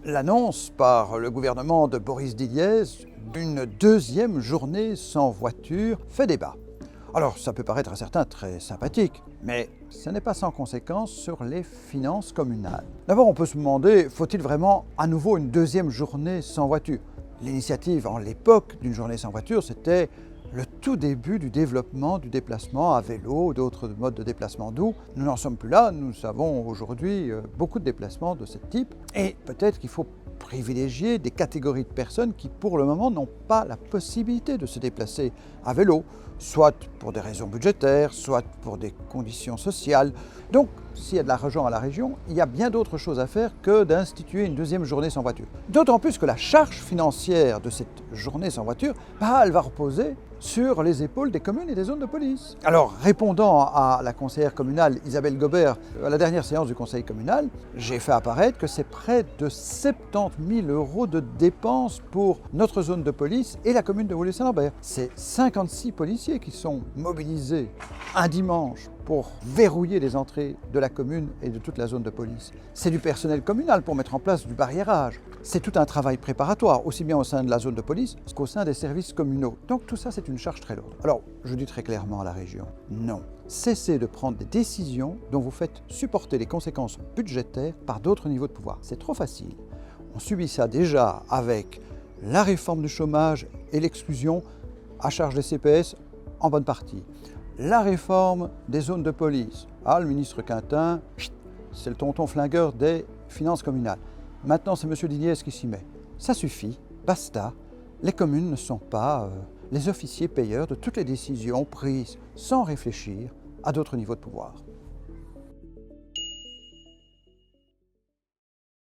l'annonce par le gouvernement de Boris Didiez d'une deuxième journée sans voiture fait débat. Alors, ça peut paraître à certains très sympathique, mais ce n'est pas sans conséquence sur les finances communales. D'abord, on peut se demander, faut-il vraiment à nouveau une deuxième journée sans voiture? L'initiative, en l'époque d'une journée sans voiture, c'était le tout début du développement du déplacement à vélo ou d'autres modes de déplacement doux. Nous n'en sommes plus là, nous avons aujourd'hui beaucoup de déplacements de ce type et peut-être qu'il faut privilégier des catégories de personnes qui pour le moment n'ont pas la possibilité de se déplacer à vélo, soit pour des raisons budgétaires, soit pour des conditions sociales. Donc, s'il y a de l'argent à la région, il y a bien d'autres choses à faire que d'instituer une deuxième journée sans voiture. D'autant plus que la charge financière de cette journée sans voiture, elle va reposer sur les épaules des communes et des zones de police. Alors, répondant à la conseillère communale Isabelle Gobert, à la dernière séance du conseil communal, j'ai fait apparaître que c'est près de 70 000 € de dépenses pour notre zone de police et la commune de Woluwe-Saint-Lambert. C'est 56 policiers qui sont mobilisés un dimanche pour verrouiller les entrées de la commune et de toute la zone de police. C'est du personnel communal pour mettre en place du barriérage. C'est tout un travail préparatoire, aussi bien au sein de la zone de police qu'au sein des services communaux. Donc tout ça, c'est une charge très lourde. Alors, je dis très clairement à la région, non. Cessez de prendre des décisions dont vous faites supporter les conséquences budgétaires par d'autres niveaux de pouvoir. C'est trop facile. On subit ça déjà avec la réforme du chômage et l'exclusion à charge des CPS en bonne partie. La réforme des zones de police. Le ministre Quintin, c'est le tonton flingueur des finances communales. Maintenant, c'est M. Didiez qui s'y met. Ça suffit, basta. Les communes ne sont pas les officiers payeurs de toutes les décisions prises sans réfléchir à d'autres niveaux de pouvoir.